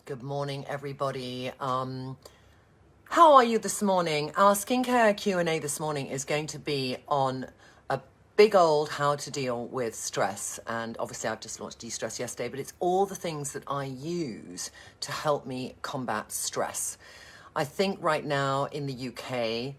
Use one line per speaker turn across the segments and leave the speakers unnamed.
Good morning, everybody. How are you this morning? Our skincare Q&A this morning is going to be on a big old how to deal with stress. And obviously I've just launched De-Stress yesterday, but it's all the things that I use to help me combat stress. I think right now in the UK,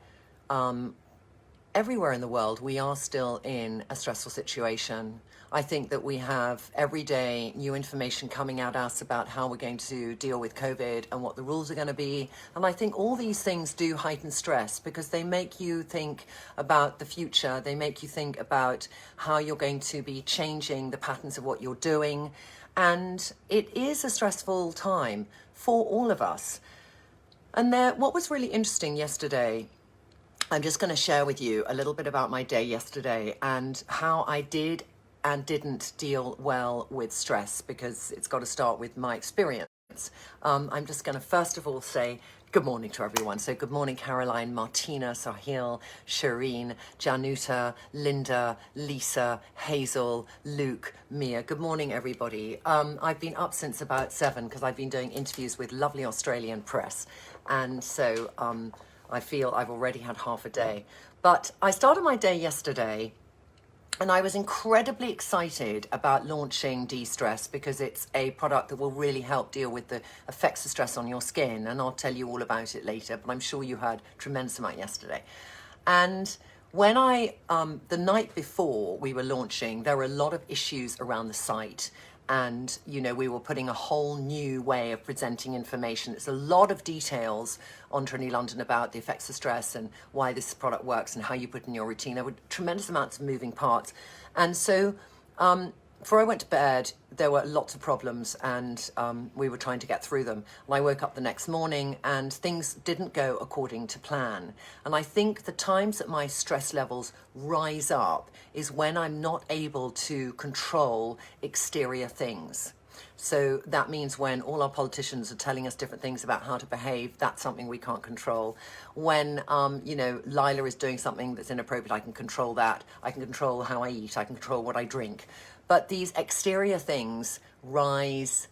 everywhere in the world, we are still in a stressful situation. I think that we have every day new information coming at us about how we're going to deal with COVID and what the rules are going to be. And I think all these things do heighten stress because they make you think about the future. They make you think about how you're going to be changing the patterns of what you're doing. And it is a stressful time for all of us. And what was really interesting yesterday, I'm just going to share with you a little bit about my day yesterday and how I did and didn't deal well with stress, because it's got to start with my experience. I'm just going to first of all say good morning to everyone. So good morning, Caroline, Martina, Sahil, Shireen, Januta, Linda, Lisa, Hazel, Luke, Mia. Good morning, everybody. I've been up since about 7 because I've been doing interviews with lovely Australian press. And so I feel I've already had half a day. But I started my day yesterday and I was incredibly excited about launching De-Stress because it's a product that will really help deal with the effects of stress on your skin. And I'll tell you all about it later, but I'm sure you heard a tremendous amount yesterday. And when the night before we were launching, there were a lot of issues around the site. And, you know, we were putting a whole new way of presenting information. It's a lot of details on Trinny London about the effects of stress and why this product works and how you put in your routine. There were tremendous amounts of moving parts. And so before I went to bed, there were lots of problems and we were trying to get through them. And I woke up the next morning and things didn't go according to plan. And I think the times that my stress levels rise up is when I'm not able to control exterior things. So that means when all our politicians are telling us different things about how to behave, that's something we can't control. When, you know, Lila is doing something that's inappropriate, I can control that. I can control how I eat. I can control what I drink. But these exterior things raise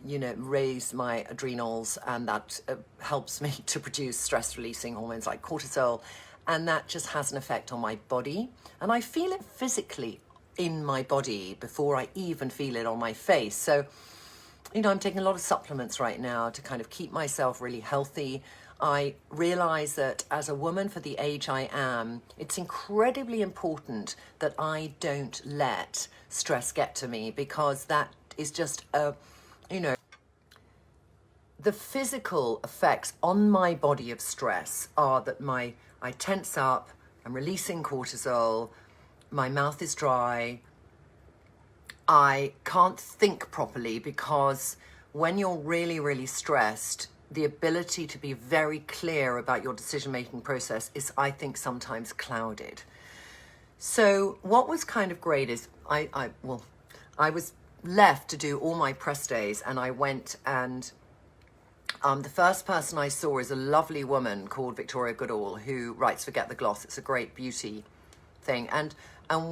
my adrenals, and that helps me to produce stress-releasing hormones like cortisol. And that just has an effect on my body. And I feel it physically in my body before I even feel it on my face. So, you know, I'm taking a lot of supplements right now to kind of keep myself really healthy. I realize that as a woman for the age I am, it's incredibly important that I don't let stress get to me, because that is just the physical effects on my body of stress are that I tense up, I'm releasing cortisol, my mouth is dry, I can't think properly, because when you're really, really stressed, the ability to be very clear about your decision-making process is, I think, sometimes clouded. So what was kind of great is I was left to do all my press days, and I went and the first person I saw is a lovely woman called Victoria Goodall, who writes Forget the Gloss. It's a great beauty thing. And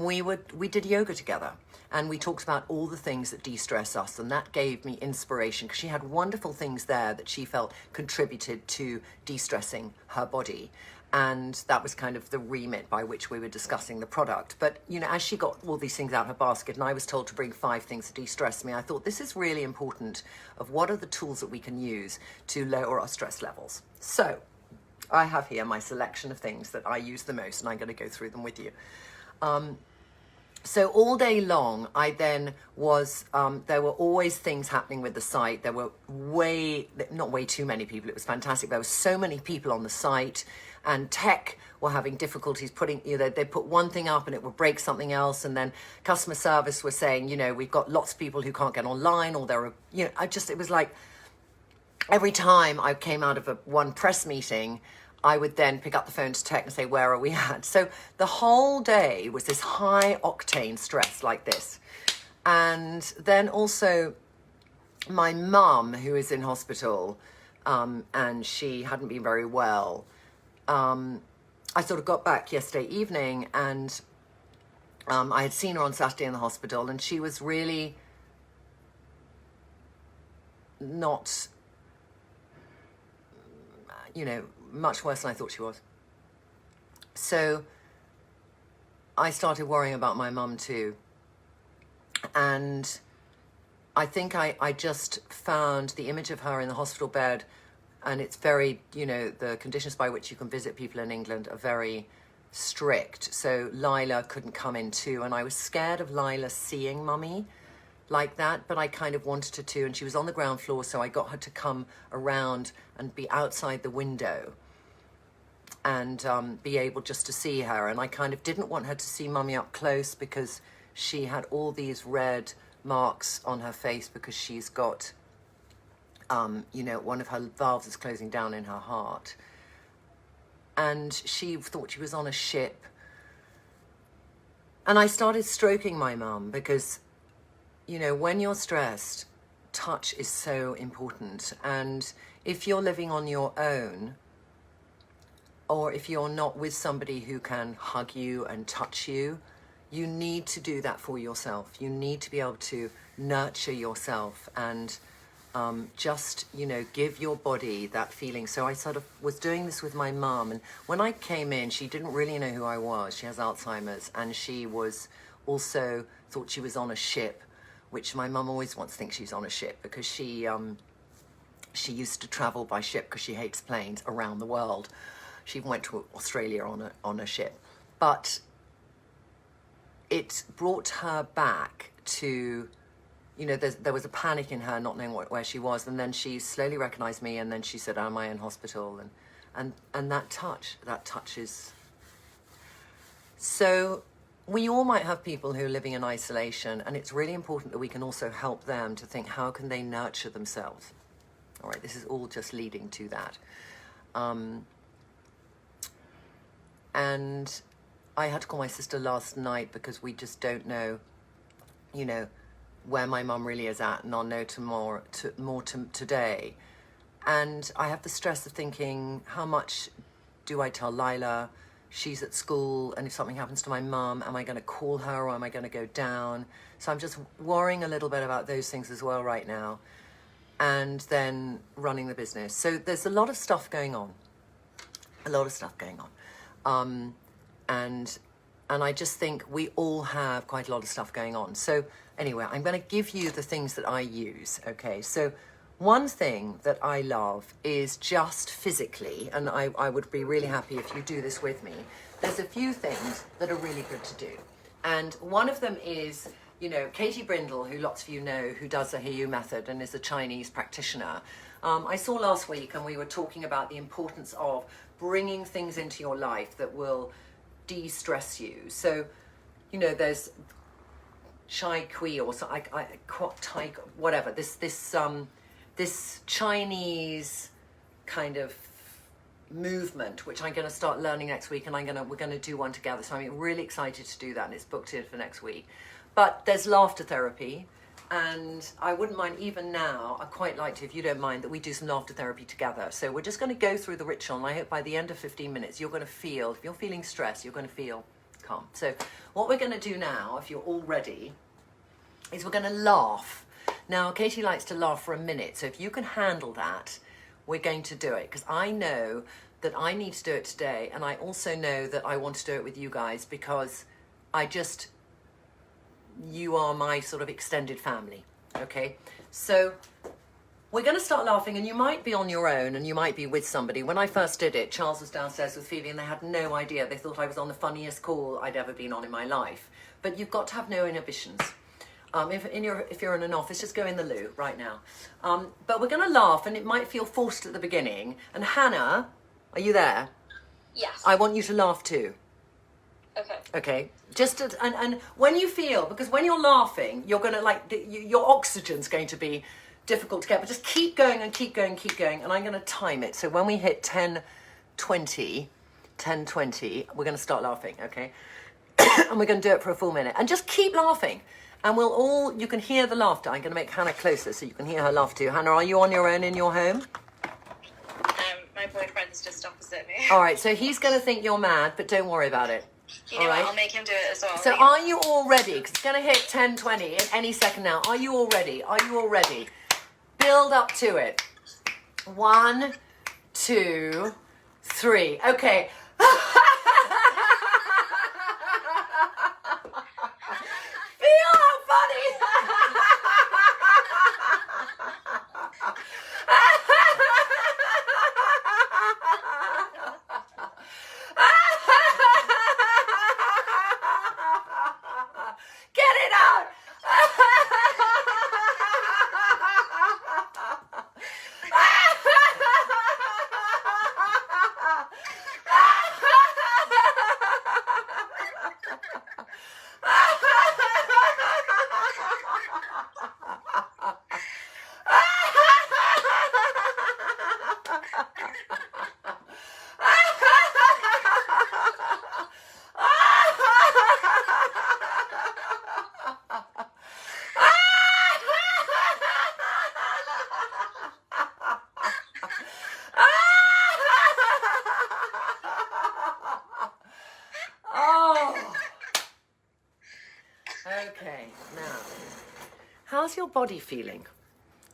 we did yoga together, and we talked about all the things that de-stress us, and that gave me inspiration because she had wonderful things there that she felt contributed to de-stressing her body. And that was kind of the remit by which we were discussing the product. But, you know, as she got all these things out of her basket and I was told to bring 5 things that de-stress me, I thought this is really important of what are the tools that we can use to lower our stress levels. So I have here my selection of things that I use the most, and I'm going to go through them with you. So all day long, I then was, there were always things happening with the site. There were not way too many people. It was fantastic. There were so many people on the site, and tech were having difficulties putting, you know, they put one thing up and it would break something else. And then customer service was saying, you know, we've got lots of people who can't get online, or there are, you know, it was like every time I came out of one press meeting, I would then pick up the phone to tech and say, where are we at? So the whole day was this high octane stress like this. And then also my mum, who is in hospital, and she hadn't been very well. I sort of got back yesterday evening, and I had seen her on Saturday in the hospital, and she was really not much worse than I thought she was. So I started worrying about my mum too. And I think I just found the image of her in the hospital bed, and it's very, the conditions by which you can visit people in England are very strict. So Lila couldn't come in too, and I was scared of Lila seeing Mummy like that, but I kind of wanted her to, and she was on the ground floor, so I got her to come around and be outside the window and be able just to see her. And I kind of didn't want her to see Mummy up close because she had all these red marks on her face because she's got, one of her valves is closing down in her heart. And she thought she was on a ship. And I started stroking my mum because, when you're stressed, touch is so important. And if you're living on your own, or if you're not with somebody who can hug you and touch you, you need to do that for yourself. You need to be able to nurture yourself and just, give your body that feeling. So I sort of was doing this with my mum. And when I came in, she didn't really know who I was. She has Alzheimer's. And she was also thought she was on a ship, which my mum always wants to think she's on a ship because she used to travel by ship because she hates planes around the world. She even went to Australia on a ship. But it brought her back to, there was a panic in her not knowing where she was. And then she slowly recognized me. And then she said, am I in hospital? And that touch is... So we all might have people who are living in isolation. And it's really important that we can also help them to think, how can they nurture themselves? All right, this is all just leading to that. And I had to call my sister last night because we just don't know, where my mum really is at, and I'll know more today. And I have the stress of thinking, how much do I tell Lila? She's at school, and if something happens to my mum, am I going to call her or am I going to go down? So I'm just worrying a little bit about those things as well right now. And then running the business. So there's a lot of stuff going on. And I just think we all have quite a lot of stuff going on. So anyway, I'm going to give you the things that I use, okay? So one thing that I love is just physically, and I would be really happy if you do this with me. There's a few things that are really good to do. And one of them is, Katie Brindle, who lots of you know, who does the HEYU method and is a Chinese practitioner. I saw last week, and we were talking about the importance of bringing things into your life that will de-stress you. So, there's Chai Kui or so, Thai, whatever. This Chinese kind of movement, which I'm going to start learning next week, and we're going to do one together. So I'm really excited to do that, and it's booked in for next week. But there's laughter therapy. And I wouldn't mind, even now, I'd quite like to, if you don't mind, that we do some laughter therapy together. So we're just going to go through the ritual, and I hope by the end of 15 minutes, you're going to feel, if you're feeling stressed, you're going to feel calm. So what we're going to do now, if you're all ready, is we're going to laugh. Now, Katie likes to laugh for a minute. So if you can handle that, we're going to do it. Because I know that I need to do it today. And I also know that I want to do it with you guys because you are my sort of extended family, okay? So we're going to start laughing, and you might be on your own and you might be with somebody. When I first did it, Charles was downstairs with Phoebe and they had no idea. They thought I was on the funniest call I'd ever been on in my life. But you've got to have no inhibitions. If you're in an office, just go in the loo right now. But we're going to laugh, and it might feel forced at the beginning. And Hannah, are you there?
Yes.
I want you to laugh too. Okay. And when you feel, because when you're laughing, you're going to your oxygen's going to be difficult to get, but just keep going and keep going, and I'm going to time it. So when we hit 10:20, we're going to start laughing, okay? And we're going to do it for a full minute. And just keep laughing. And you can hear the laughter. I'm going to make Hannah closer so you can hear her laugh too. Hannah, are you on your own in your home?
My boyfriend's just opposite me.
All right, so he's going to think you're mad, but don't worry about it.
You know what? I'll make him do it as well.
So are you all ready? Because it's going to hit 10:20 in any second now. Are you all ready? Build up to it. 1, 2, 3. Okay. Feel how funny. Get it out. Okay, now, how's your body feeling?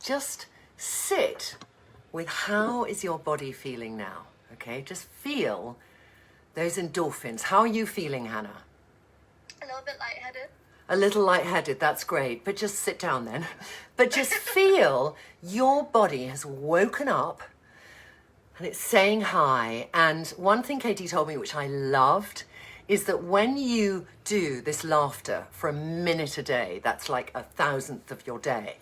Just sit with how is your body feeling now, okay? Just feel those endorphins. How are you feeling, Hannah?
A little bit lightheaded.
A little lightheaded, that's great, but just sit down then. But just feel your body has woken up and it's saying hi. And one thing Katie told me, which I loved, is that when you do this laughter for a minute a day, that's like 1,000th of your day,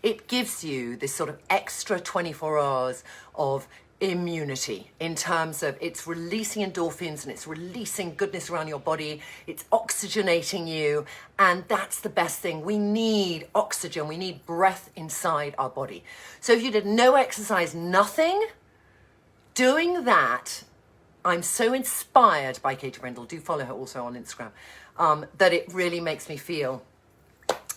it gives you this sort of extra 24 hours of immunity in terms of it's releasing endorphins and it's releasing goodness around your body, it's oxygenating you, and that's the best thing. We need oxygen, we need breath inside our body. So if you did no exercise, nothing, doing that, I'm so inspired by Katie Brindle, do follow her also on Instagram, that it really makes me feel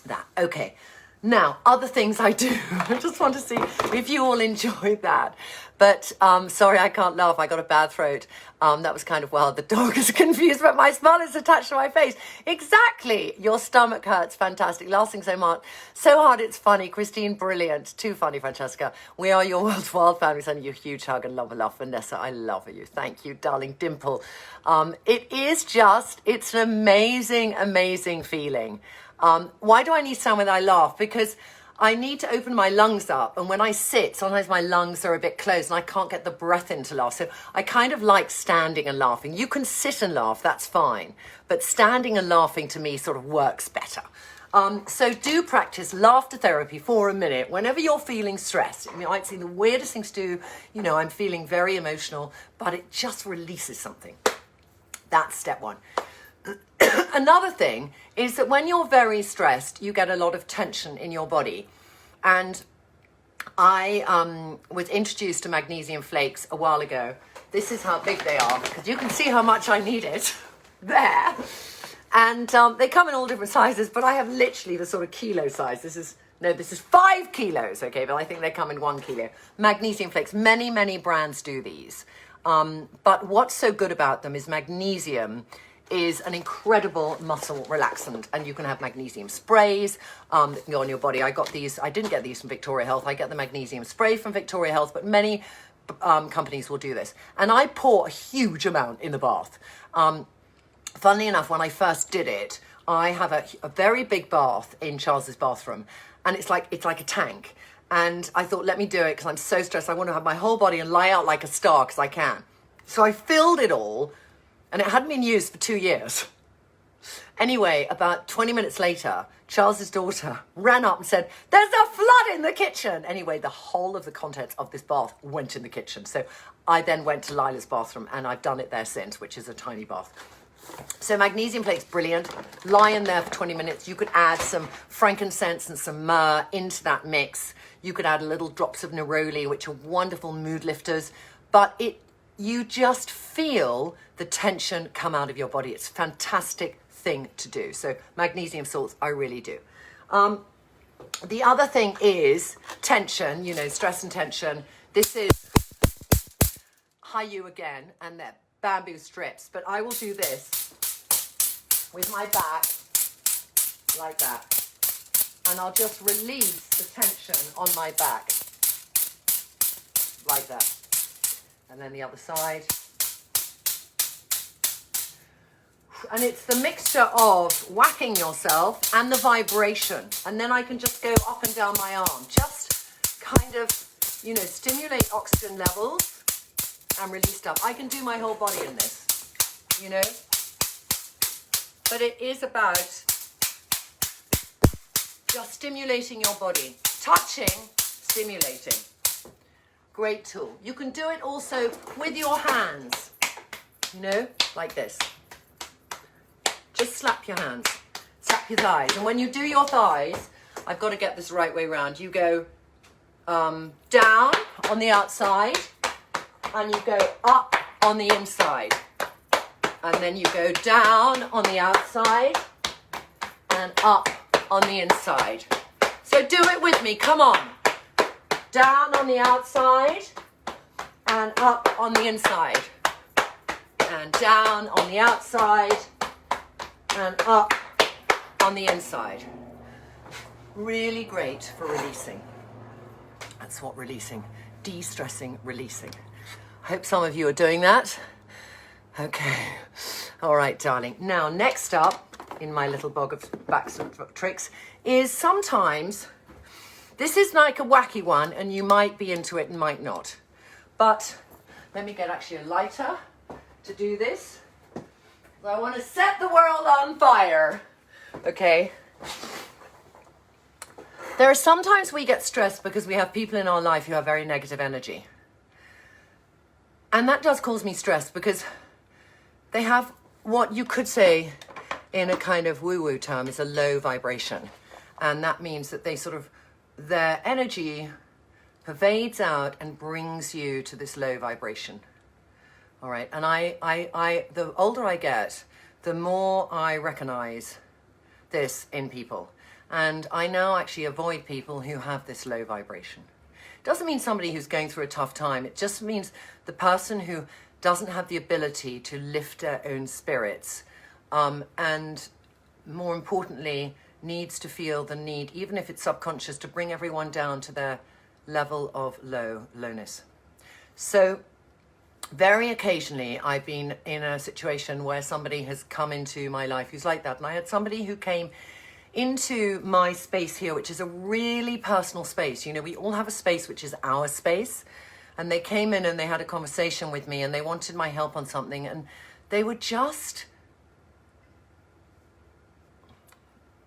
that. Okay, now, other things I do. I just want to see if you all enjoyed that. But sorry, I can't laugh. I got a bad throat. That was kind of wild. The dog is confused, but my smile is attached to my face. Exactly. Your stomach hurts. Fantastic. Lasting so much. So hard it's funny. Christine, brilliant. Too funny, Francesca. We are your world's wild family. Sending you a huge hug and love. Vanessa, I love you. Thank you, darling. Dimple. It's an amazing, amazing feeling. Why do I need sound when I laugh? Because I need to open my lungs up, and when I sit, sometimes my lungs are a bit closed and I can't get the breath in to laugh. So I kind of like standing and laughing. You can sit and laugh, that's fine. But standing and laughing to me sort of works better. So do practice laughter therapy for a minute whenever you're feeling stressed. I mean, I'd see the weirdest things to do. You know, I'm feeling very emotional, but it just releases something. That's step one. Another thing is that when you're very stressed, you get a lot of tension in your body. And I was introduced to Magnesium Flakes a while ago. This is how big they are, because you can see how much I need it. There. And they come in all different sizes, but I have literally the sort of kilo size. This is 5 kilos, okay, but I think they come in 1 kilo. Magnesium Flakes, many brands do these. But what's so good about them is magnesium is an incredible muscle relaxant, and you can have magnesium sprays that can go on your body. I didn't get these from Victoria Health. I get the magnesium spray from Victoria Health, but many companies will do this. And I pour a huge amount in the bath. Funnily enough, when I first did it, I have a very big bath in Charles's bathroom, and it's like a tank. And I thought, let me do it because I'm so stressed. I want to have my whole body and lie out like a star because I can. So I filled it all, and it hadn't been used for 2 years. Anyway, about 20 minutes later, Charles's daughter ran up and said, "There's a flood in the kitchen." Anyway, the whole of the contents of this bath went in the kitchen. So I then went to Lila's bathroom, and I've done it there since, which is a tiny bath. So Magnesium Flakes, brilliant. Lie in there for 20 minutes. You could add some frankincense and some myrrh into that mix. You could add little drops of neroli, which are wonderful mood lifters. But you just feel the tension come out of your body. It's a fantastic thing to do. So magnesium salts, I really do. The other thing is tension, stress and tension. This is HYU again, and they're bamboo strips, but I will do this with my back like that, and I'll just release the tension on my back like that. And then the other side. And it's the mixture of whacking yourself and the vibration. And then I can just go up and down my arm. Just kind of, you know, stimulate oxygen levels and release stuff. I can do my whole body in this, you know. But it is about just stimulating your body. Touching, stimulating. Great tool. You can do it also with your hands, you know, like this. Just slap your hands, slap your thighs. And when you do your thighs, I've got to get this right way around. You go down on the outside and you go up on the inside. And then you go down on the outside and up on the inside. So do it with me, come on. Down on the outside and up on the inside. And down on the outside and up on the inside. Really great for releasing. That's what releasing, de-stressing, releasing. I hope some of you are doing that. Okay, all right, darling. Now, next up in my little bog of backs of tricks is sometimes, this is like a wacky one and you might be into it and might not. But let me get actually a lighter to do this. I want to set the world on fire. Okay. There are sometimes we get stressed because we have people in our life who have very negative energy. And that does cause me stress because they have what you could say in a kind of woo-woo term is a low vibration. And that means that they sort of, their energy pervades out and brings you to this low vibration. All right, and the older I get, the more I recognize this in people. And I now actually avoid people who have this low vibration. Doesn't mean somebody who's going through a tough time. It just means the person who doesn't have the ability to lift their own spirits, and more importantly, needs to feel the need, even if it's subconscious, to bring everyone down to their level of lowness. So very occasionally I've been in a situation where somebody has come into my life who's like that. And I had somebody who came into my space here, which is a really personal space. You know, we all have a space which is our space. And they came in and they had a conversation with me and they wanted my help on something. And they were just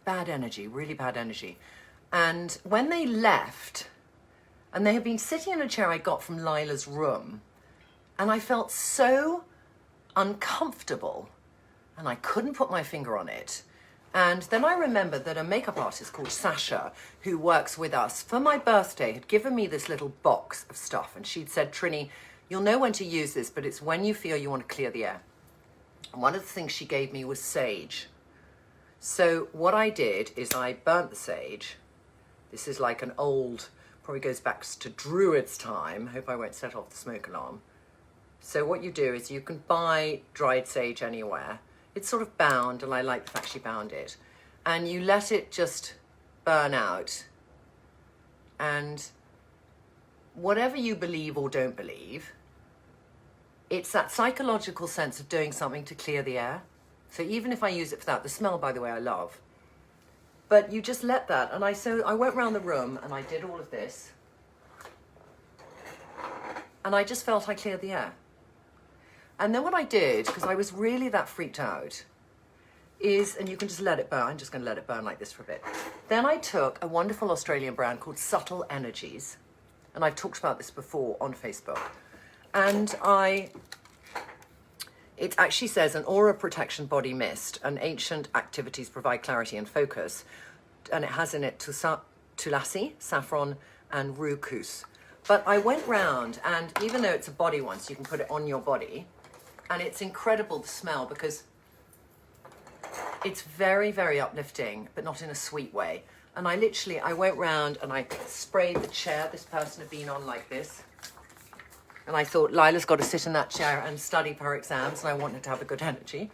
bad energy, really bad energy. And when they left, and they had been sitting in a chair I got from Lila's room, and I felt so uncomfortable and I couldn't put my finger on it. And then I remembered that a makeup artist called Sasha, who works with us, for my birthday had given me this little box of stuff. And she'd said, Trinny, you'll know when to use this, but it's when you feel you want to clear the air. And one of the things she gave me was sage. So what I did is I burnt the sage. This is like an old, probably goes back to Druid's time. Hope I won't set off the smoke alarm. So what you do is you can buy dried sage anywhere. It's sort of bound, and I like the fact she bound it. And you let it just burn out. And whatever you believe or don't believe, it's that psychological sense of doing something to clear the air. So even if I use it for that, the smell, by the way, I love. But you just let that. And so I went around the room and I did all of this. And I just felt I cleared the air. And then what I did, because I was really that freaked out, is, and you can just let it burn, I'm just going to let it burn like this for a bit. Then I took a wonderful Australian brand called Subtle Energies, and I've talked about this before on Facebook. And it actually says an aura protection body mist, and ancient activities provide clarity and focus. And it has in it tulasi, saffron, and rookus. But I went round, and even though it's a body one, so you can put it on your body, and it's incredible, the smell, because it's very, very uplifting, but not in a sweet way. And I went round and I sprayed the chair this person had been on like this. And I thought, Lila's got to sit in that chair and study for her exams, and I wanted to have a good energy.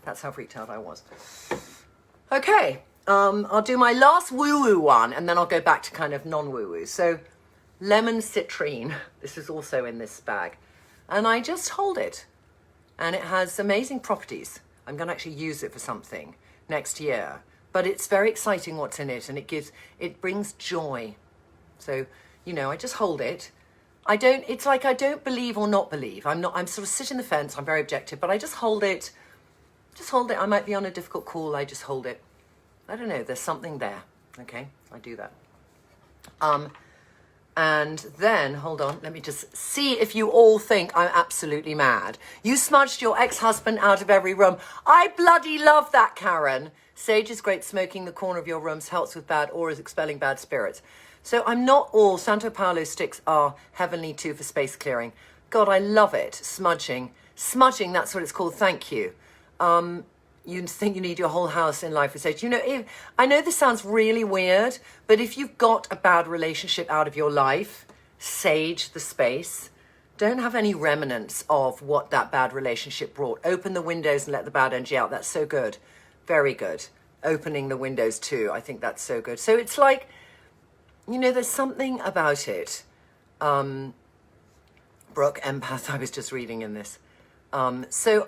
That's how freaked out I was. Okay, I'll do my last woo-woo one, and then I'll go back to kind of non-woo-woo. So, lemon citrine. This is also in this bag. and I just hold it. And it has amazing properties. I'm going to actually use it for something next year. But it's very exciting what's in it, and it brings joy. So, you know, I just hold it. It's like I don't believe or not believe. I'm sort of sitting the fence. I'm very objective, but I just hold it. Just hold it. I might be on a difficult call. I just hold it. I don't know. There's something there. Okay, I do that. And then, hold on, let me just see if you all think I'm absolutely mad. You smudged your ex-husband out of every room. I bloody love that, Karen. Sage is great. Smoking the corner of your rooms helps with bad auras, expelling bad spirits. So I'm not all. Santo Paulo sticks are heavenly too for space clearing. God, I love it. Smudging. Smudging, that's what it's called. Thank you. You think you need your whole house in life with sage. You know, I know this sounds really weird, but if you've got a bad relationship out of your life, sage the space. Don't have any remnants of what that bad relationship brought. Open the windows and let the bad energy out. That's so good. Very good. Opening the windows too. I think that's so good. So it's like, you know, there's something about it. Brooke, empath, I was just reading in this. So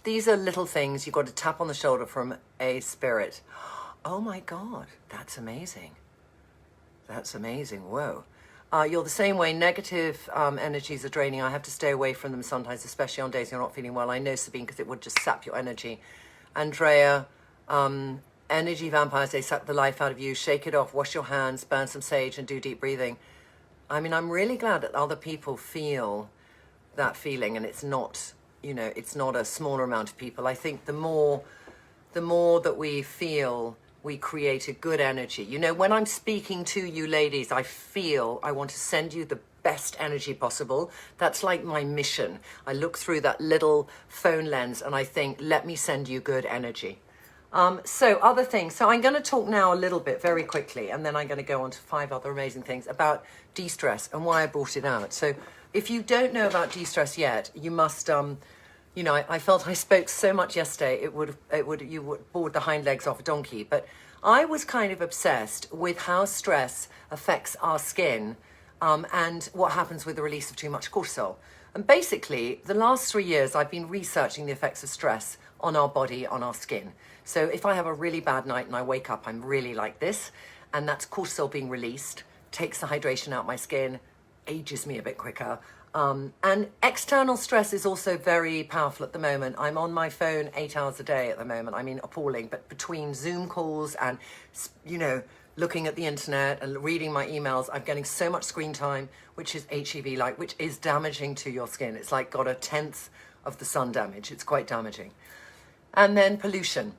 these are little things you've got to tap on the shoulder from a spirit. Oh my God, that's amazing. That's amazing. Whoa. You're the same way. Negative energies are draining. I have to stay away from them sometimes, especially on days you're not feeling well. I know, Sabine, because it would just sap your energy. Andrea, energy vampires, they suck the life out of you. Shake it off, wash your hands, burn some sage, and do deep breathing. I mean, I'm really glad that other people feel that feeling, and it's not, you know, it's not a smaller amount of people. I think the more that we feel, we create a good energy. You know, when I'm speaking to you ladies, I feel I want to send you the best energy possible. That's like my mission. I look through that little phone lens and I think, let me send you good energy. So other things. So I'm going to talk now a little bit very quickly, and then I'm going to go on to 5 other amazing things about de-stress and why I brought it out. So if you don't know about de-stress yet, you must, you know, I felt I spoke so much yesterday, you would board the hind legs off a donkey. But I was kind of obsessed with how stress affects our skin, and what happens with the release of too much cortisol. And basically, the last 3 years, I've been researching the effects of stress on our body, on our skin. So if I have a really bad night and I wake up, I'm really like this, and that's cortisol being released, takes the hydration out my skin, ages me a bit quicker. And external stress is also very powerful at the moment. I'm on my phone 8 hours a day at the moment. I mean, appalling. But between Zoom calls and, you know, looking at the internet and reading my emails, I'm getting so much screen time, which is HEV-like, which is damaging to your skin. It's like got 1/10 of the sun damage. It's quite damaging. And then pollution,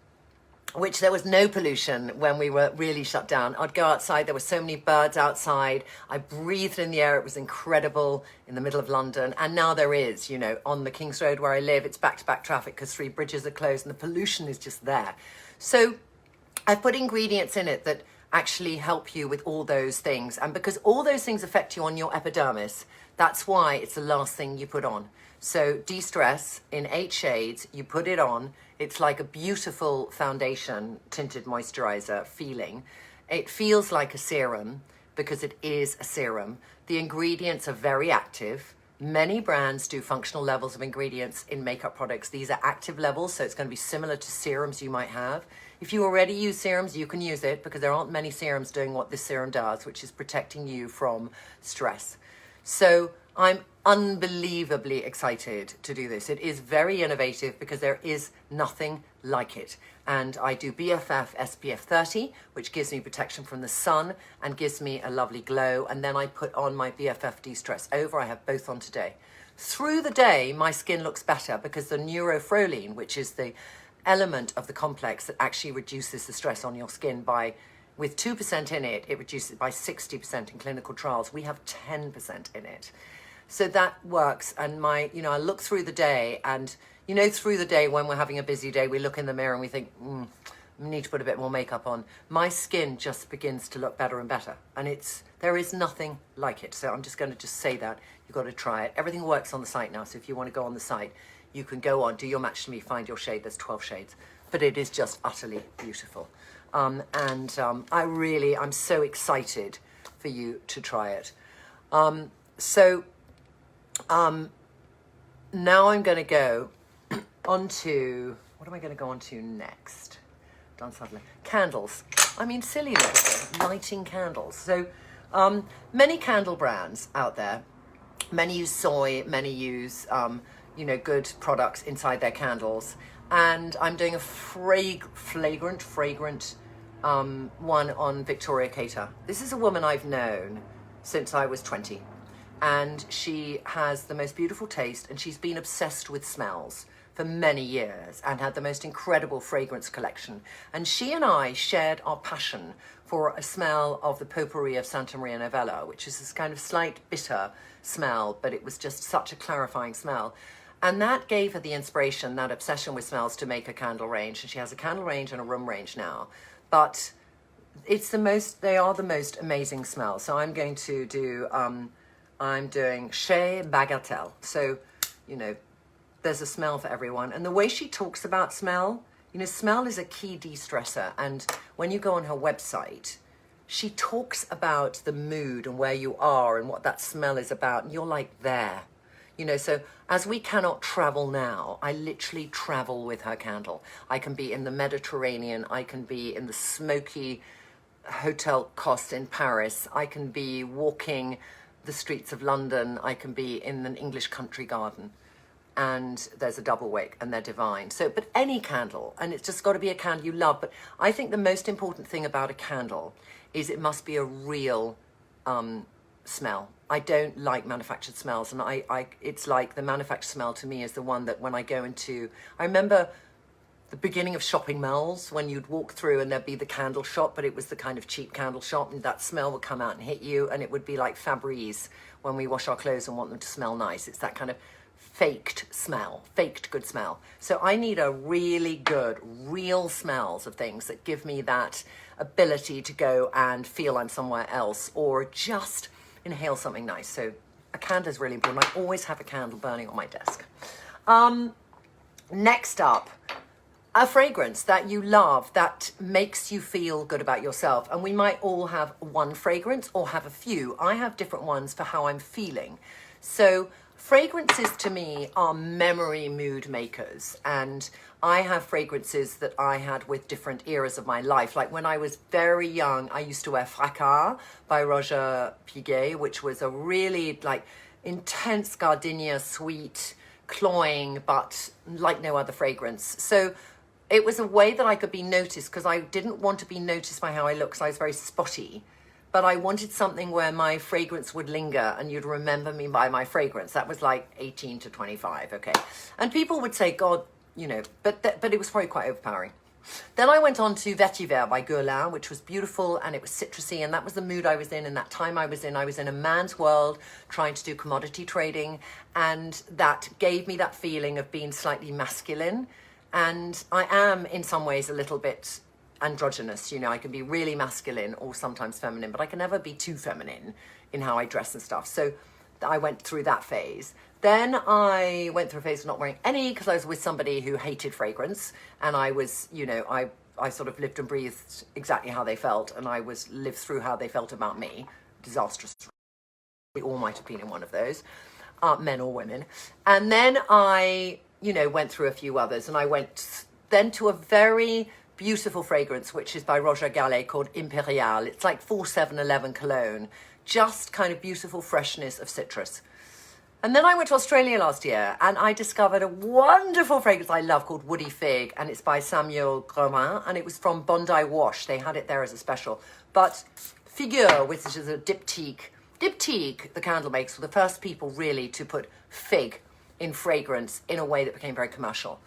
which there was no pollution when we were really shut down. I'd go outside, there were so many birds outside. I breathed in the air, it was incredible in the middle of London. And now there is, you know, on the King's Road where I live, it's back-to-back traffic because 3 bridges are closed and the pollution is just there. So I've put ingredients in it that actually help you with all those things. And because all those things affect you on your epidermis, that's why it's the last thing you put on. So De-Stress in 8 shades, you put it on. It's like a beautiful foundation tinted moisturizer feeling. It feels like a serum because it is a serum. The ingredients are very active. Many brands do functional levels of ingredients in makeup products. These are active levels, so it's going to be similar to serums you might have. If you already use serums, you can use it because there aren't many serums doing what this serum does, which is protecting you from stress. So I'm unbelievably excited to do this. It is very innovative because there is nothing like it. And I do BFF SPF 30, which gives me protection from the sun and gives me a lovely glow. And then I put on my BFF De-Stress over. I have both on today. Through the day, my skin looks better because the neurofroline, which is the element of the complex that actually reduces the stress on your skin with 2% in it, it reduces it by 60% in clinical trials. We have 10% in it. So that works. And I look through the day, and through the day when we're having a busy day, we look in the mirror and we think, we need to put a bit more makeup on. My skin just begins to look better and better. And there is nothing like it. So I'm just going to say that. You've got to try it. Everything works on the site now. So if you want to go on the site, you can go on, do your match to me, find your shade. There's 12 shades. But it is just utterly beautiful. I'm so excited for you to try it. now I'm going to go on to, what am I going to go on to next? Done suddenly. Candles. I mean, silliness, lighting candles. So many candle brands out there. Many use soy, many use, good products inside their candles. And I'm doing a fragrant one on Victoria Cater. This is a woman I've known since I was 20. And she has the most beautiful taste, and she's been obsessed with smells for many years and had the most incredible fragrance collection. And she and I shared our passion for a smell of the potpourri of Santa Maria Novella, which is this kind of slight bitter smell, but it was just such a clarifying smell. And that gave her the inspiration, that obsession with smells, to make a candle range. And she has a candle range and a room range now. But they are the most amazing smells. So I'm going to do, I'm doing Chez Bagatelle. So, there's a smell for everyone. And the way she talks about smell, smell is a key de-stressor. And when you go on her website, she talks about the mood and where you are and what that smell is about. And you're like there, so as we cannot travel now, I literally travel with her candle. I can be in the Mediterranean. I can be in the smoky Hotel Coste in Paris. I can be walking the streets of London. I can be in an English country garden. And there's a double wick, and they're divine. So, but any candle, and it's just got to be a candle you love. But I think the most important thing about a candle is it must be a real smell. I don't like manufactured smells, and it's like the manufactured smell to me is the one that when I go into, I remember the beginning of shopping malls when you'd walk through and there'd be the candle shop, but it was the kind of cheap candle shop, and that smell would come out and hit you, and it would be like Febreze when we wash our clothes and want them to smell nice. It's that kind of faked good smell. So I need a really good, real smells of things that give me that ability to go and feel I'm somewhere else, or just inhale something nice. So a candle is really important. I always have a candle burning on my desk. Next up, a fragrance that you love that makes you feel good about yourself. And we might all have one fragrance or have a few. I have different ones for how I'm feeling. So fragrances to me are memory mood makers, and I have fragrances that I had with different eras of my life. Like when I was very young, I used to wear Fracas by Roger Piguet, which was a really intense gardenia, sweet, cloying, but like no other fragrance. So it was a way that I could be noticed, because I didn't want to be noticed by how I looked, because I was very spotty. But I wanted something where my fragrance would linger and you'd remember me by my fragrance. That was like 18 to 25, okay? And people would say, God, but it was probably quite overpowering. Then I went on to Vetiver by Guerlain, which was beautiful, and it was citrusy, and that was the mood I was in, and that time I was in. I was in a man's world trying to do commodity trading, and that gave me that feeling of being slightly masculine. And I am, in some ways, a little bit androgynous. I can be really masculine or sometimes feminine, but I can never be too feminine in how I dress and stuff. So I went through that phase. Then I went through a phase of not wearing any, because I was with somebody who hated fragrance, and I was, I sort of lived and breathed exactly how they felt, and I lived through how they felt about me. Disastrous. We all might have been in one of those, men or women. And then I, went through a few others, and I went then to a very beautiful fragrance, which is by Roger Guerlain, called Imperial. It's like 4711 cologne, just kind of beautiful freshness of citrus. And then I went to Australia last year, and I discovered a wonderful fragrance I love called Woody Fig, and it's by Samuel Guerlain, and it was from Bondi Wash. They had it there as a special. But Figure, which is a diptyque, the candle makers, were the first people really to put fig in fragrance in a way that became very commercial.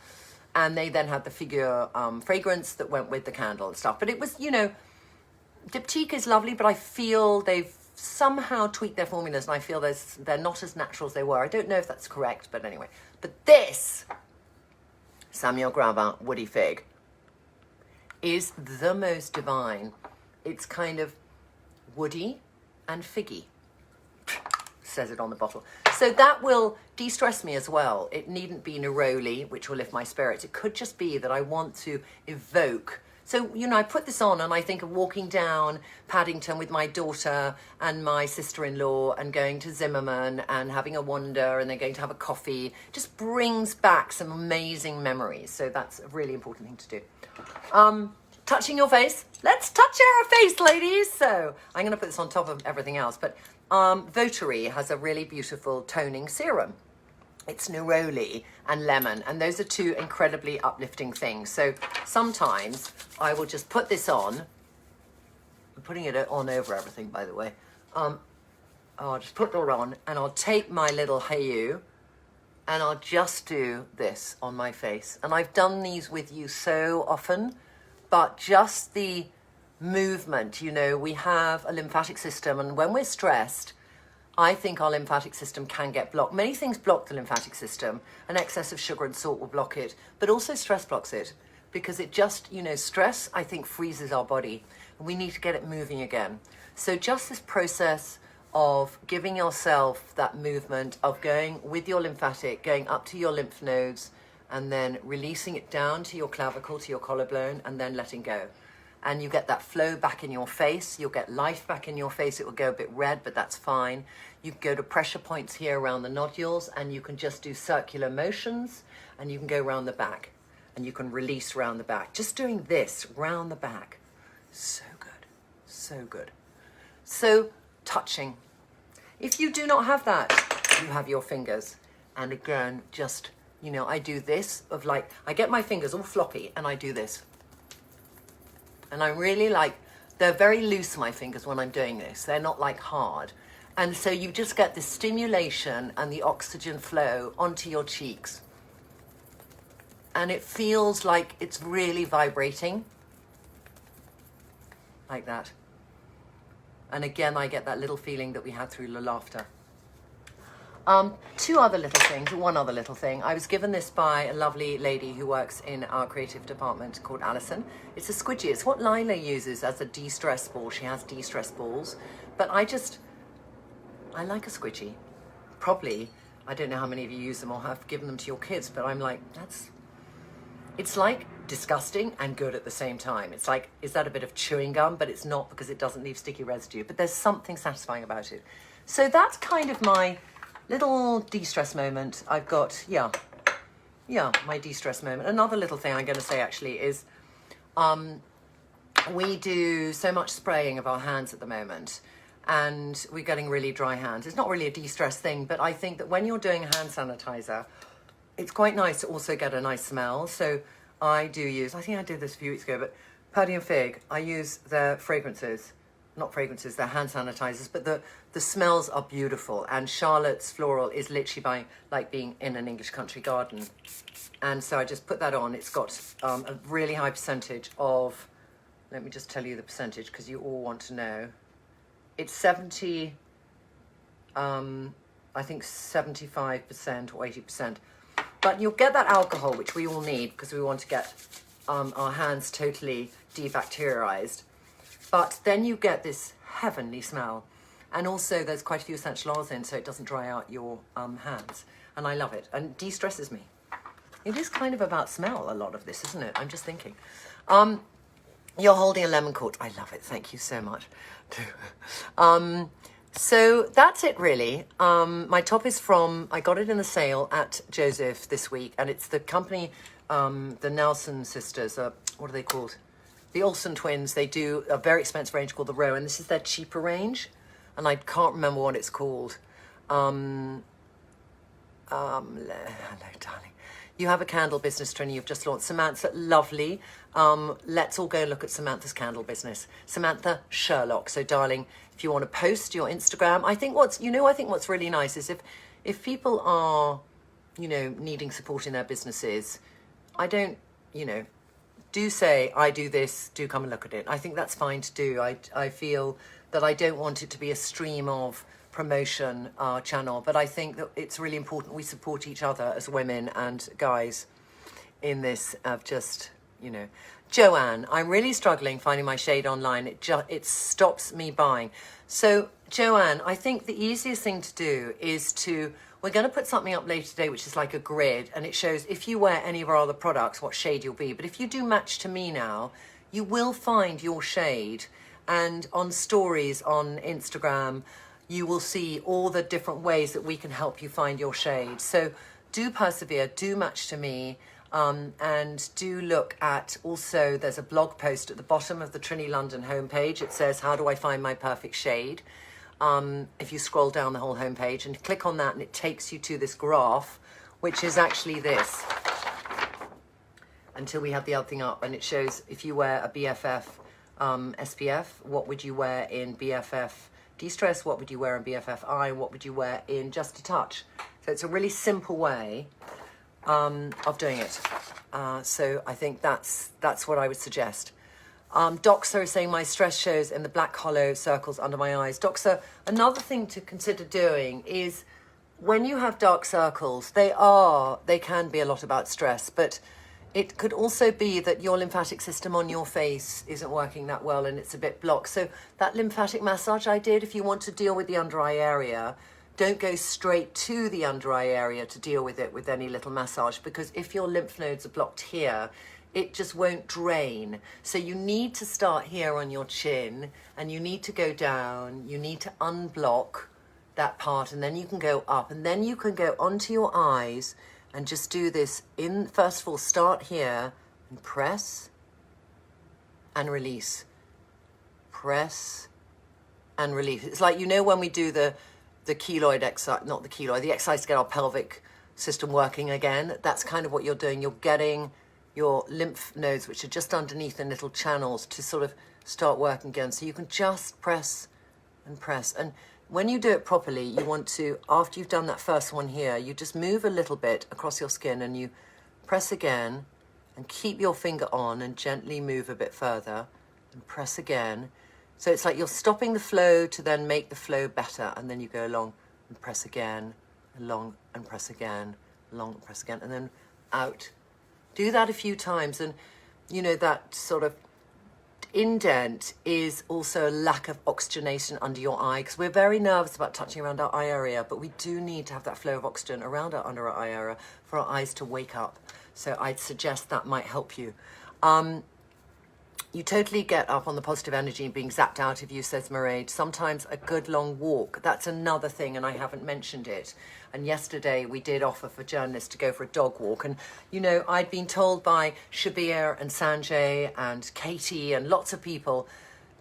And they then had the Figure fragrance that went with the candle and stuff. But it was, diptyque is lovely, but I feel they've somehow tweaked their formulas, and I feel they're not as natural as they were. I don't know if that's correct, but anyway. But this Samuel Guerlain Woody Fig is the most divine. It's kind of woody and figgy. Says it on the bottle. So that will de-stress me as well. It needn't be neroli, which will lift my spirits. It could just be that I want to evoke So, I put this on and I think of walking down Paddington with my daughter and my sister-in-law and going to Zimmerman and having a wander and then going to have a coffee. Just brings back some amazing memories. So that's a really important thing to do. Touching your face. Let's touch our face, ladies. So I'm going to put this on top of everything else. But Vetiver has a really beautiful toning serum. It's neroli and lemon, and those are two incredibly uplifting things. So sometimes I will just put this on. I'm putting it on over everything, by the way. I'll just put it on, and I'll take my little BetterYou, and I'll just do this on my face. And I've done these with you so often, but just the movement, we have a lymphatic system, and when we're stressed, I think our lymphatic system can get blocked. Many things block the lymphatic system. An excess of sugar and salt will block it, but also stress blocks it because it just, stress, I think, freezes our body. And we need to get it moving again. So just this process of giving yourself that movement of going with your lymphatic, going up to your lymph nodes, and then releasing it down to your clavicle, to your collarbone, and then letting go. And you get that flow back in your face. You'll get life back in your face. It will go a bit red, but that's fine. You can go to pressure points here around the nodules, and you can just do circular motions, and you can go around the back, and you can release around the back. Just doing this round the back. So good. So good. So touching. If you do not have that, you have your fingers. And again, just, I do this of I get my fingers all floppy, and I do this. And I really they're very loose, my fingers, when I'm doing this. They're not hard. And so you just get the stimulation and the oxygen flow onto your cheeks. And it feels like it's really vibrating. Like that. And again, I get that little feeling that we had through the laughter. Two other little things, one other little thing. I was given this by a lovely lady who works in our creative department called Alison. It's a squidgy. It's what Lila uses as a de-stress ball. She has de-stress balls. But I like a squidgy. Probably, I don't know how many of you use them or have given them to your kids, but I'm it's disgusting and good at the same time. It's is that a bit of chewing gum? But it's not, because it doesn't leave sticky residue. But there's something satisfying about it. So that's kind of my little de-stress moment. I've got, my de-stress moment. Another little thing I'm going to say actually is we do so much spraying of our hands at the moment, and we're getting really dry hands. It's not really a de-stress thing, but I think that when you're doing hand sanitizer, it's quite nice to also get a nice smell. So I do use, I think I did this a few weeks ago, but Paddy and Fig, I use their fragrances. Not fragrances, they're hand sanitizers, but the smells are beautiful. And Charlotte's Floral is literally like being in an English country garden. And so I just put that on. It's got a really high percentage of, let me just tell you the percentage because you all want to know. It's 70, I think 75% or 80%. But you'll get that alcohol, which we all need because we want to get our hands totally debacterialized. But then you get this heavenly smell. And also there's quite a few essential oils in, so it doesn't dry out your hands. And I love it. And de-stresses me. It is kind of about smell, a lot of this, isn't it? I'm just thinking. You're holding a lemon quart. I love it. Thank you so much. So that's it, really. My top is I got it in a sale at Joseph this week. And it's the company, the Nelson sisters. What are they called? The Olsen twins. They do a very expensive range called the Row. And this is their cheaper range. And I can't remember what it's called. Hello, darling. You have a candle business, Trinny. You've just launched. Samantha, lovely. Let's all go look at Samantha's candle business. Samantha Sherlock. So, darling, if you want to post your Instagram, I think what's really nice is if people are, needing support in their businesses, I don't, do say, I do this, do come and look at it. I think that's fine to do. I feel that I don't want it to be a stream of promotion channel, but I think that it's really important we support each other as women and guys in this of just, Joanne, I'm really struggling finding my shade online. It stops me buying. So Joanne, I think the easiest thing to do is we're going to put something up later today, which is like a grid, and it shows if you wear any of our other products, what shade you'll be. But if you do match to me now, you will find your shade. And on stories on Instagram, you will see all the different ways that we can help you find your shade. So do persevere, do match to me, and do look at also, there's a blog post at the bottom of the Trinny London homepage. It says, how do I find my perfect shade? If you scroll down the whole homepage and click on that, and it takes you to this graph, which is actually this, until we have the other thing up, and it shows if you wear a BFF SPF, what would you wear in BFF De-Stress, what would you wear in BFF I, and what would you wear in Just a Touch. So it's a really simple way of doing it. So I think that's what I would suggest. Doxa is saying my stress shows in the black hollow circles under my eyes. Doxa, another thing to consider doing is when you have dark circles, they can be a lot about stress, but it could also be that your lymphatic system on your face isn't working that well and it's a bit blocked. So that lymphatic massage I did, if you want to deal with the under eye area, don't go straight to the under eye area to deal with it with any little massage, because if your lymph nodes are blocked here, it just won't drain. So you need to start here on your chin, and you need to go down, you need to unblock that part, and then you can go up, and then you can go onto your eyes and just do this in, first of all, start here and press and release. Press and release. It's like, you know, when we do the keloid exercise, not the keloid, the exercise to get our pelvic system working again, that's kind of what you're doing. You're getting your lymph nodes, which are just underneath in little channels, to sort of start working again. So you can just press and press. And when you do it properly, you want to, after you've done that first one here, you just move a little bit across your skin and you press again and keep your finger on and gently move a bit further and press again. So it's like you're stopping the flow to then make the flow better, and then you go along and press again, along and press again, along and press again, and then out. Do that a few times, and you know that sort of indent is also a lack of oxygenation under your eye, because we're very nervous about touching around our eye area, but we do need to have that flow of oxygen around our under our eye area for our eyes to wake up. So I'd suggest that might help you. You totally get up on the positive energy being zapped out of you, says Mairead. Sometimes a good long walk. That's another thing, and I haven't mentioned it. And yesterday we did offer for journalists to go for a dog walk. And, you know, I'd been told by Shabir and Sanjay and Katie and lots of people,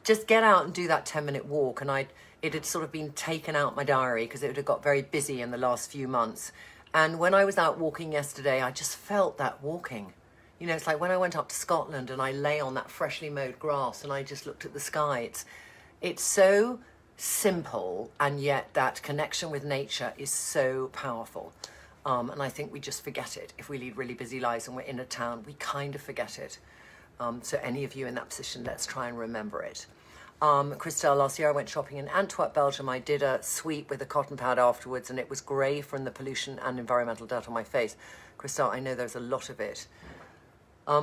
just get out and do that 10-minute walk. And it had sort of been taken out my diary because it had got very busy in the last few months. And when I was out walking yesterday, I just felt that walking. You know, it's like when I went up to Scotland and I lay on that freshly mowed grass and I just looked at the sky. It's so simple, and yet that connection with nature is so powerful. And I think we just forget it. If we lead really busy lives and we're in a town, we kind of forget it. So any of you in that position, let's try and remember it. Christelle, last year I went shopping in Antwerp, Belgium. I did a sweep with a cotton pad afterwards, and it was grey from the pollution and environmental dirt on my face. Christelle, I know there's a lot of it.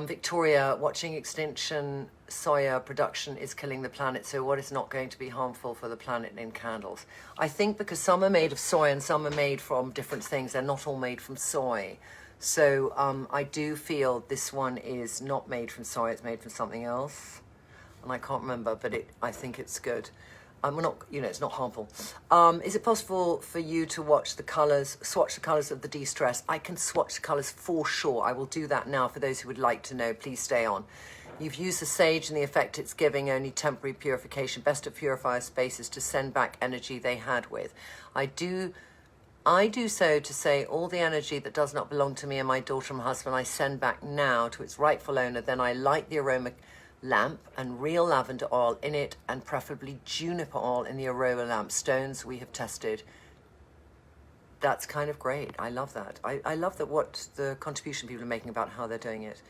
Victoria, watching extinction soya production is killing the planet, so what is not going to be harmful for the planet in candles? I think because some are made of soy and some are made from different things, they're not all made from soy. So I do feel this one is not made from soy, it's made from something else. And I can't remember, but I think it's good. We're not, you know, it's not harmful. Is it possible for you to swatch the colours of the De-Stress? I can swatch the colours for sure. I will do that now for those who would like to know. Please stay on. You've used the sage and the effect it's giving, only temporary purification. Best of purifier spaces to send back energy they had with. I do so to say all the energy that does not belong to me and my daughter and my husband, I send back now to its rightful owner. Then I light the aroma lamp and real lavender oil in it, and preferably juniper oil in the aroma lamp. Stones we have tested. That's kind of great. I love that. I love that what the contribution people are making about how they're doing it.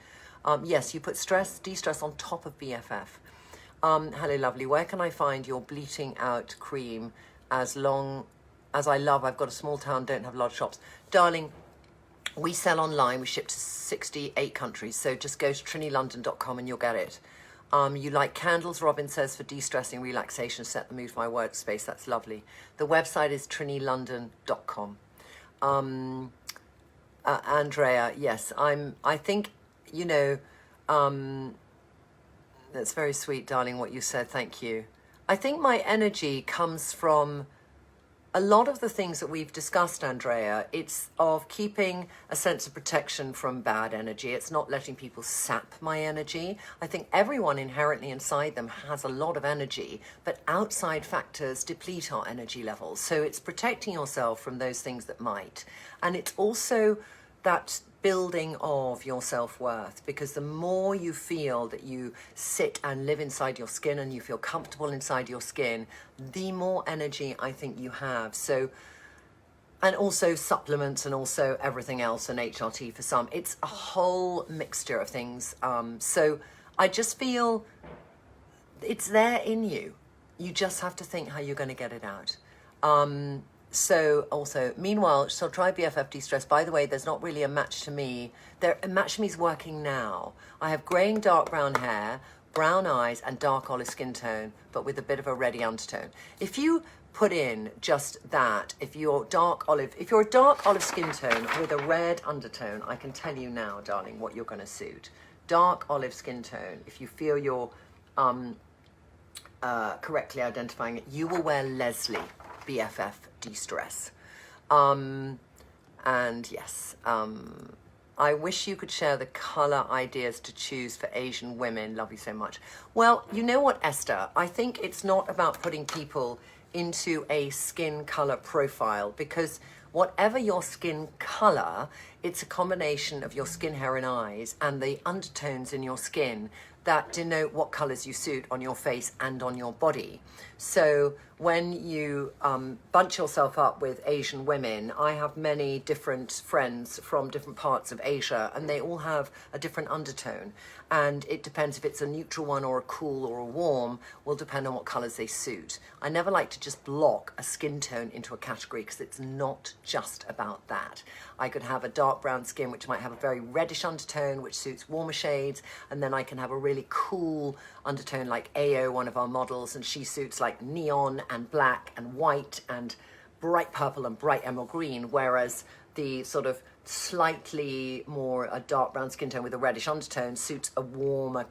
Yes, you put De-Stress on top of BFF. Hello, lovely. Where can I find your bleating out cream? As long as I love, I've got a small town, don't have a lot of shops. Darling, we sell online. We ship to 68 countries. So just go to trinnylondon.com and you'll get it. You like candles, Robin says, for de-stressing, relaxation, set the mood for my workspace. That's lovely. The website is trinnylondon.com. Andrea, yes, I think, you know, That's very sweet, darling, what you said. Thank you. I think my energy comes from a lot of the things that we've discussed, Andrea. It's of keeping a sense of protection from bad energy. It's not letting people sap my energy. I think everyone inherently inside them has a lot of energy, but outside factors deplete our energy levels. So it's protecting yourself from those things that might. And it's also that building of your self-worth, because the more you feel that you sit and live inside your skin and you feel comfortable inside your skin, the more energy I think you have. So, and also supplements and also everything else, and HRT for some. It's a whole mixture of things. So I just feel it's there in you. You just have to think how you're going to get it out. So also, meanwhile, so try BFF De-Stress. By the way, there's not really a match to me. A match to me is working now. I have greying dark brown hair, brown eyes, and dark olive skin tone, but with a bit of a reddy undertone. If you put in just that, if you're a dark olive skin tone with a red undertone, I can tell you now, darling, what you're going to suit. Dark olive skin tone, if you feel you're correctly identifying it, you will wear Leslie BFF De-Stress. And yes, I wish you could share the color ideas to choose for Asian women. Love you so much. Well, you know what, Esther? I think it's not about putting people into a skin color profile, because whatever your skin color, it's a combination of your skin, hair, and eyes and the undertones in your skin that denote what colors you suit on your face and on your body. So when you bunch yourself up with Asian women, I have many different friends from different parts of Asia, and they all have a different undertone. And it depends if it's a neutral one or a cool or a warm, will depend on what colors they suit. I never like to just block a skin tone into a category, because it's not just about that. I could have a dark brown skin which might have a very reddish undertone which suits warmer shades, and then I can have a really cool undertone like AO, one of our models, and she suits like neon and black and white and bright purple and bright emerald green, whereas the sort of slightly more a dark brown skin tone with a reddish undertone suits a warmer,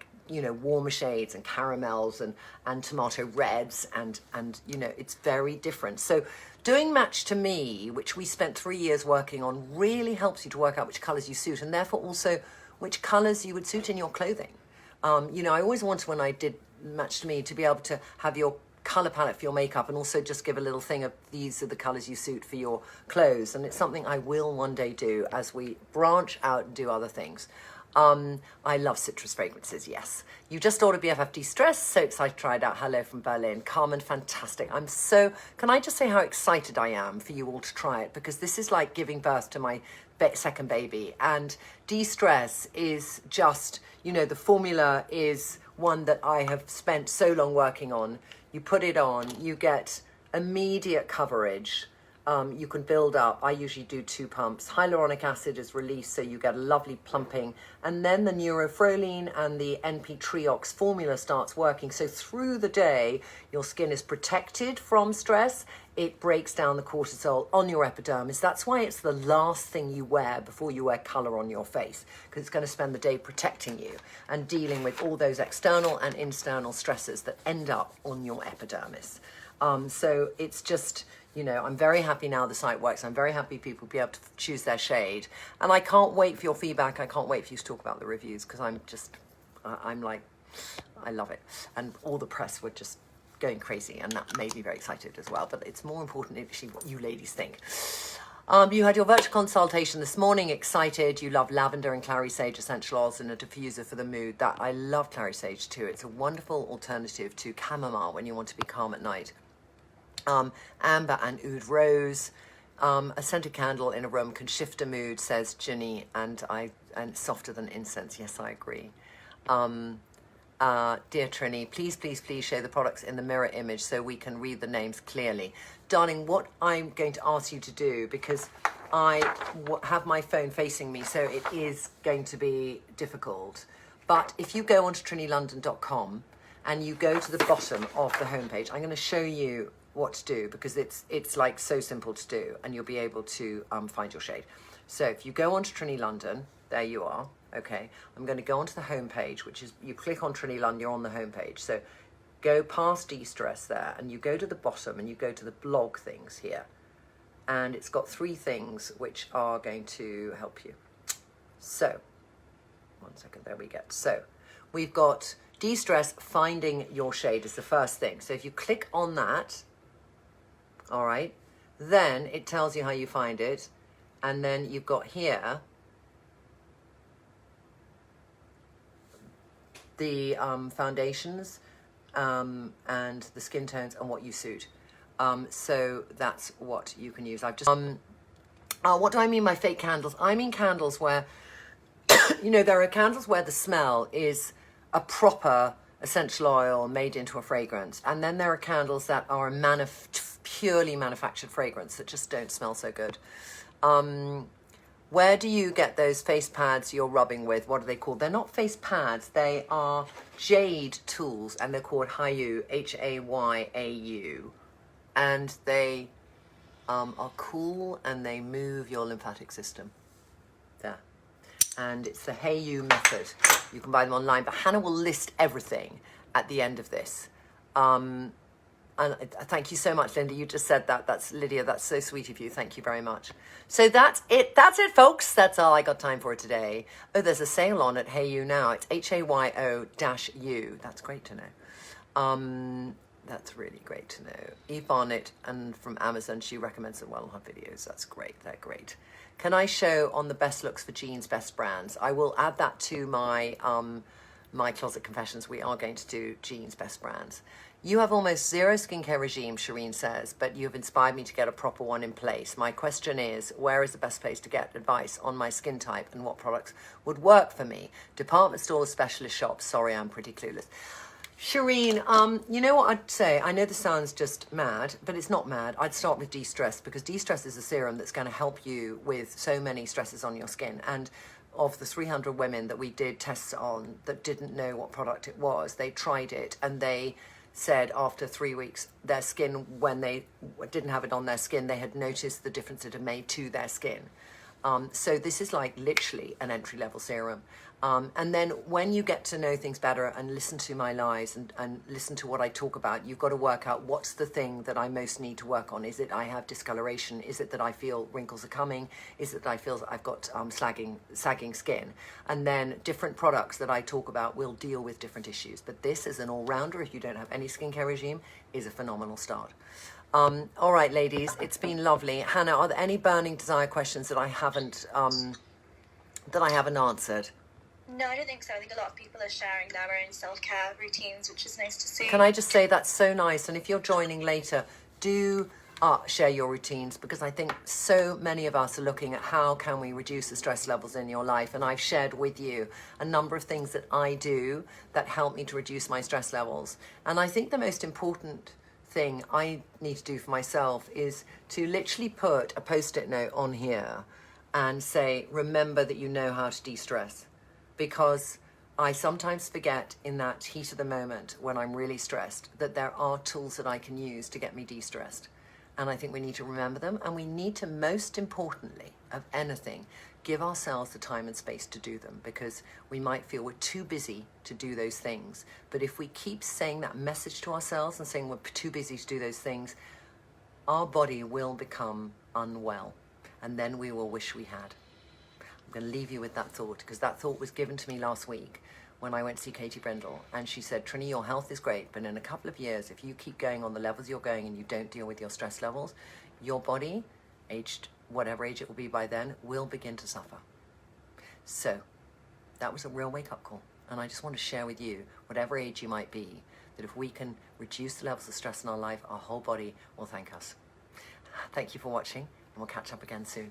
warmer shades and caramels and tomato reds and it's very different. So doing Match to Me, which we spent 3 years working on, really helps you to work out which colors you suit, and therefore also which colors you would suit in your clothing. I always wanted, when I did Match to Me, to be able to have your color palette for your makeup and also just give a little thing of these are the colors you suit for your clothes. And it's something I will one day do as we branch out and do other things. I love citrus fragrances, yes. You just ordered BFF De-Stress, so excited to try it out. Hello from Berlin. Carmen, fantastic. Can I just say how excited I am for you all to try it, because this is like giving birth to my second baby. And De-Stress is just, the formula is one that I have spent so long working on. You put it on, you get immediate coverage. You can build up. I usually do 2 pumps. Hyaluronic acid is released, so you get a lovely plumping. And then the Neurofroline and the NP Triox formula starts working. So through the day, your skin is protected from stress. It breaks down the cortisol on your epidermis. That's why it's the last thing you wear before you wear color on your face, because it's going to spend the day protecting you and dealing with all those external and internal stresses that end up on your epidermis. So it's just, I'm very happy now the site works. I'm very happy people will be able to choose their shade. And I can't wait for your feedback. I can't wait for you to talk about the reviews, because I'm like, I love it. And all the press were just going crazy, and that made me very excited as well. But it's more important actually what you ladies think. You had your virtual consultation this morning. Excited. You love lavender and clary sage essential oils and a diffuser for the mood. I love clary sage too. It's a wonderful alternative to chamomile when you want to be calm at night. Amber and oud rose. A scented candle in a room can shift a mood, says Ginny, and softer than incense. Yes, I agree. Dear Trinny, please show the products in the mirror image so we can read the names clearly. Darling, what I'm going to ask you to do, because I have my phone facing me, so it is going to be difficult. But if you go onto trinnylondon.com and you go to the bottom of the homepage, I'm going to show you what to do, because it's like so simple to do, and you'll be able to find your shade. So if you go onto Trinny London, there you are. Okay, I'm going to go onto the home page, which is, you click on Trinny London, you're on the home page. So go past De-Stress there, and you go to the bottom, and you go to the blog things here. And it's got 3 things which are going to help you. So, one second, there we go. So, we've got De-Stress, finding your shade is the first thing. So if you click on that, all right, then it tells you how you find it. And then you've got here the foundations and the skin tones and what you suit. So that's what you can use. I've just what do I mean by fake candles? I mean candles where you know, there are candles where the smell is a proper essential oil made into a fragrance, and then there are candles that are purely manufactured fragrance that just don't smell so good. Where do you get those face pads you're rubbing with? What are they called? They're not face pads. They are jade tools, and they're called HAYU, H-A-Y-A-U. And they are cool, and they move your lymphatic system. There. And it's the HAYU method. You can buy them online, but Hannah will list everything at the end of this. And thank you so much, Linda. You just said that. That's Lydia. That's so sweet of you. Thank you very much. So that's it. That's it, folks. That's all I got time for today. Oh, there's a sale on at HAYU now. It's HAYO-U. That's great to know. That's really great to know. Eve Barnett, and from Amazon, she recommends them well on her videos. That's great. They're great. Can I show on the best looks for jeans, best brands? I will add that to my my closet confessions. We are going to do jeans, best brands. You have almost zero skincare regime, Shireen says, but you've inspired me to get a proper one in place. My question is, where is the best place to get advice on my skin type and what products would work for me? Department stores, specialist shops. Sorry, I'm pretty clueless. Shireen, you know what I'd say? I know this sounds just mad, but it's not mad. I'd start with De-Stress, because De-Stress is a serum that's going to help you with so many stresses on your skin. And of the 300 women that we did tests on that didn't know what product it was, they tried it and they said after 3 weeks, their skin, when they didn't have it on their skin, they had noticed the difference it had made to their skin. So this is like literally an entry-level serum. And then when you get to know things better and listen to my lives and listen to what I talk about, you've got to work out what's the thing that I most need to work on. Is it I have discoloration? Is it that I feel wrinkles are coming? Is it that I feel that I've got sagging skin? And then different products that I talk about will deal with different issues. But this is an all-rounder, if you don't have any skincare regime, is a phenomenal start. All right, ladies, it's been lovely. Hannah, are there any burning desire questions that I haven't answered?
No, I don't think so. I think a lot of people are sharing their own self-care routines, which is nice to see.
Can I just say that's so nice? And if you're joining later, do share your routines, because I think so many of us are looking at how can we reduce the stress levels in your life. And I've shared with you a number of things that I do that help me to reduce my stress levels. And I think the most important thing I need to do for myself is to literally put a post-it note on here and say, remember that you know how to de-stress. Because I sometimes forget in that heat of the moment when I'm really stressed that there are tools that I can use to get me de-stressed. And I think we need to remember them, and we need to, most importantly of anything, give ourselves the time and space to do them, because we might feel we're too busy to do those things. But if we keep saying that message to ourselves and saying we're too busy to do those things, our body will become unwell, and then we will wish we had. I'm going to leave you with that thought, because that thought was given to me last week when I went to see Katie Brindle, and she said, Trinny, your health is great, but in a couple of years, if you keep going on the levels you're going and you don't deal with your stress levels, your body, aged whatever age it will be by then, will begin to suffer. So that was a real wake-up call, and I just want to share with you, whatever age you might be, that if we can reduce the levels of stress in our life, our whole body will thank us. Thank you for watching, and we'll catch up again soon.